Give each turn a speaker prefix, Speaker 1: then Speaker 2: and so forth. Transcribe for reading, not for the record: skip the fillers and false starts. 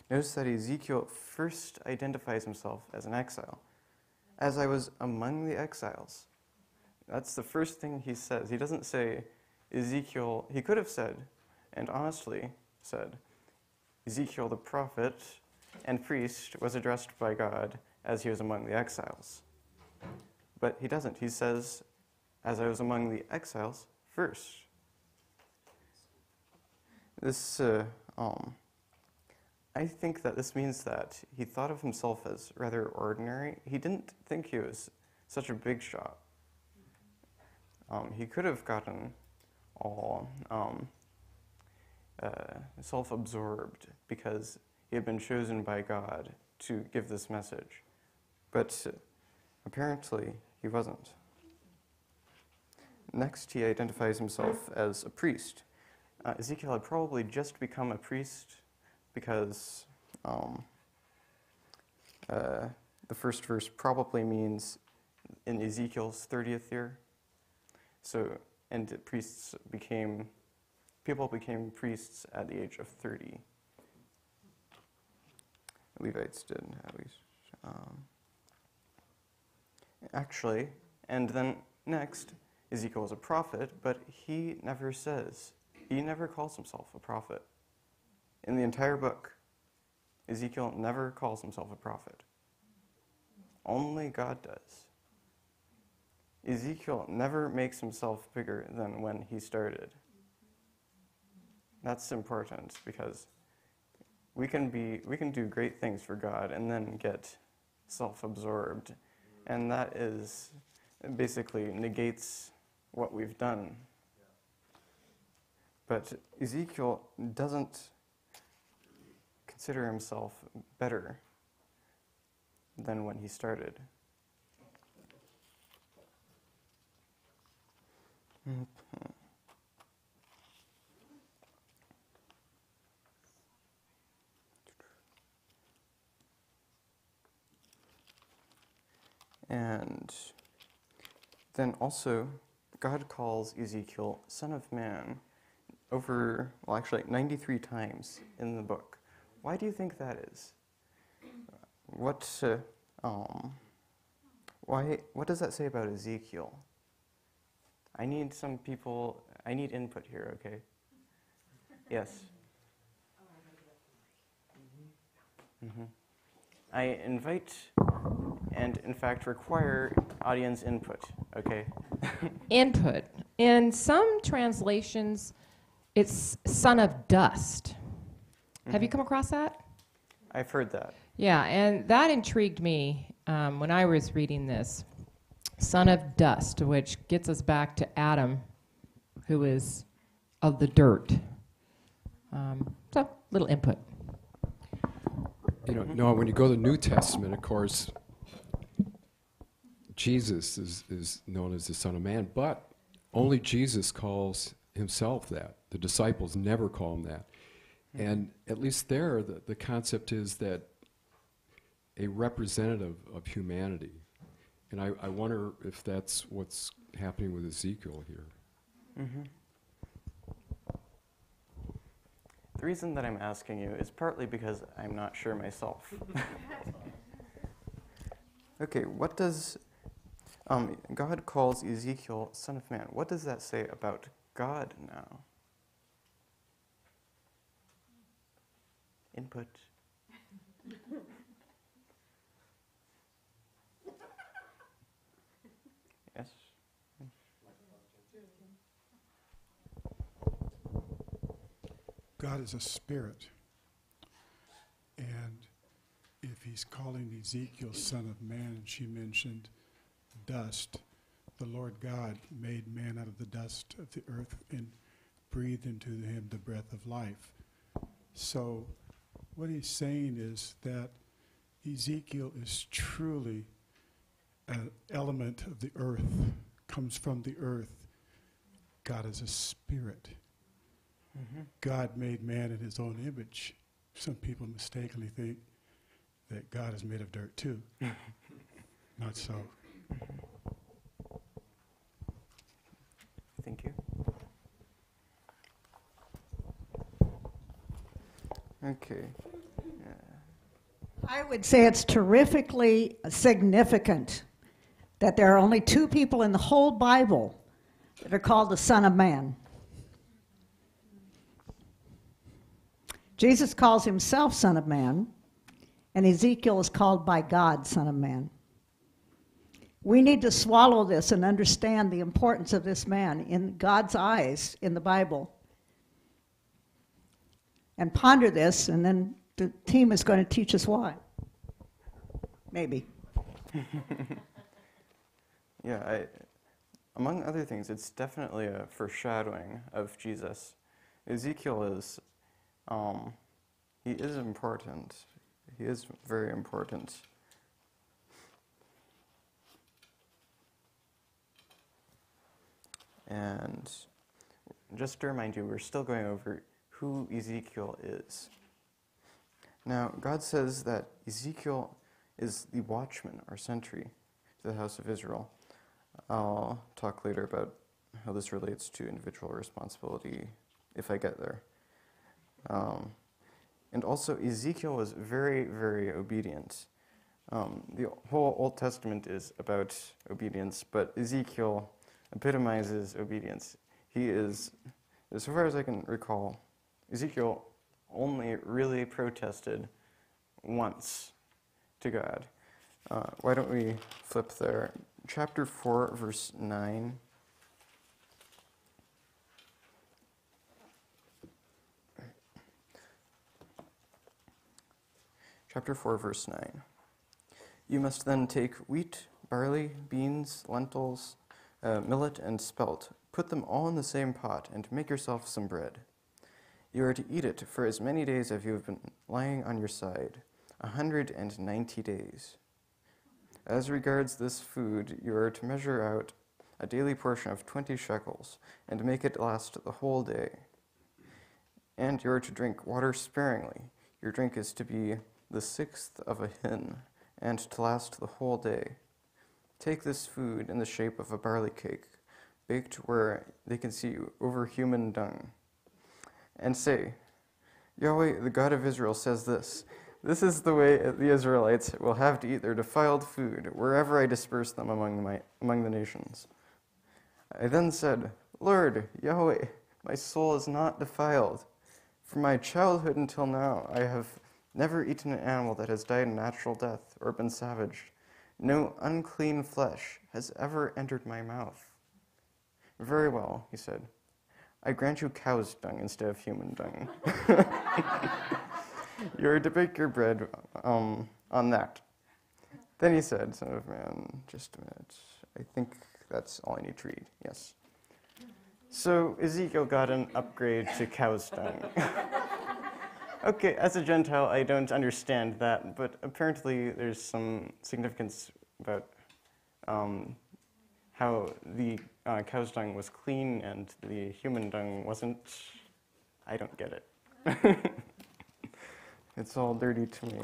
Speaker 1: Notice that Ezekiel first identifies himself as an exile. As I was among the exiles. That's the first thing he says. He doesn't say Ezekiel, he could have said, and honestly said, Ezekiel the prophet and priest was addressed by God as he was among the exiles. But he doesn't. He says, as I was among the exiles first. This, I think that this means that he thought of himself as rather ordinary. He didn't think he was such a big shot. He could have gotten all self-absorbed because he had been chosen by God to give this message. But apparently he wasn't. Next, he identifies himself as a priest. Ezekiel had probably just become a priest because the first verse probably means in Ezekiel's 30th year. So, and people became priests at the age of 30. Levites did, at least. Actually, and then next, Ezekiel was a prophet, but he never calls himself a prophet. In the entire book, Ezekiel never calls himself a prophet. Only God does. Ezekiel never makes himself bigger than when he started. That's important because we can do great things for God and then get self-absorbed, and that is basically negates what we've done. But Ezekiel doesn't consider himself better than when he started. And then also, God calls Ezekiel Son of Man over, well, actually 93 times in the book. Why do you think that is? What does that say about Ezekiel? I need input here, okay? Yes? Mm-hmm. I invite and, in fact, require audience input, okay?
Speaker 2: Input. In some translations, it's son of dust. Mm-hmm. Have you come across that?
Speaker 1: I've heard that.
Speaker 2: Yeah, and that intrigued me when I was reading this. Son of dust, which gets us back to Adam, who is of the dirt. So, little input.
Speaker 3: You know, no, when you go to the New Testament, of course, Jesus is known as the Son of Man, but only Jesus calls himself that. The disciples never call him that. And at least there, the concept is that a representative of humanity. And I wonder if that's what's happening with Ezekiel here.
Speaker 1: Mm-hmm. The reason that I'm asking you is partly because I'm not sure myself. Okay, what does God calls Ezekiel Son of Man? What does that say about God now? Input. Yes?
Speaker 4: God is a spirit. And if he's calling Ezekiel Son of Man, and she mentioned dust, the Lord God made man out of the dust of the earth and breathed into him the breath of life. So what he's saying is that Ezekiel is truly an element of the earth, comes from the earth. God is a spirit. Mm-hmm. God made man in his own image. Some people mistakenly think that God is made of dirt too. Not so.
Speaker 1: Thank you. Okay.
Speaker 5: I would say it's terrifically significant that there are only two people in the whole Bible that are called the Son of Man. Jesus calls himself Son of Man, and Ezekiel is called by God Son of Man. We need to swallow this and understand the importance of this man in God's eyes in the Bible. And ponder this, and then the team is going to teach us why. Maybe.
Speaker 1: Yeah, among other things, it's definitely a foreshadowing of Jesus. Ezekiel is, he is important. He is very important. And just to remind you, we're still going over who Ezekiel is. Now, God says that Ezekiel is the watchman or sentry to the house of Israel. I'll talk later about how this relates to individual responsibility if I get there. And also, Ezekiel was very, very obedient. The whole Old Testament is about obedience, but Ezekiel epitomizes obedience. He is, as far as I can recall, Ezekiel only really protested once to God. Why don't we flip there? Chapter 4, verse 9. Chapter 4, verse 9. You must then take wheat, barley, beans, lentils, millet, and spelt. Put them all in the same pot, and make yourself some bread. You are to eat it for as many days as you have been lying on your side, 190 days. As regards this food, you are to measure out a daily portion of 20 shekels, and make it last the whole day. And you are to drink water sparingly. Your drink is to be the sixth of a hin, and to last the whole day. Take this food in the shape of a barley cake, baked where they can see you over human dung. And say, Yahweh, the God of Israel, says this. This is the way the Israelites will have to eat their defiled food wherever I disperse them among the nations. I then said, Lord, Yahweh, my soul is not defiled. From my childhood until now, I have never eaten an animal that has died a natural death or been savaged. No unclean flesh has ever entered my mouth. Very well, he said. I grant you cow's dung instead of human dung. You are to bake your bread on that. Then he said, Son of man, just a minute. I think that's all I need to read. Yes. So Ezekiel got an upgrade to cow's dung. Okay, as a Gentile, I don't understand that, but apparently there's some significance about how the cow's dung was clean and the human dung wasn't. I don't get it. It's all dirty to me.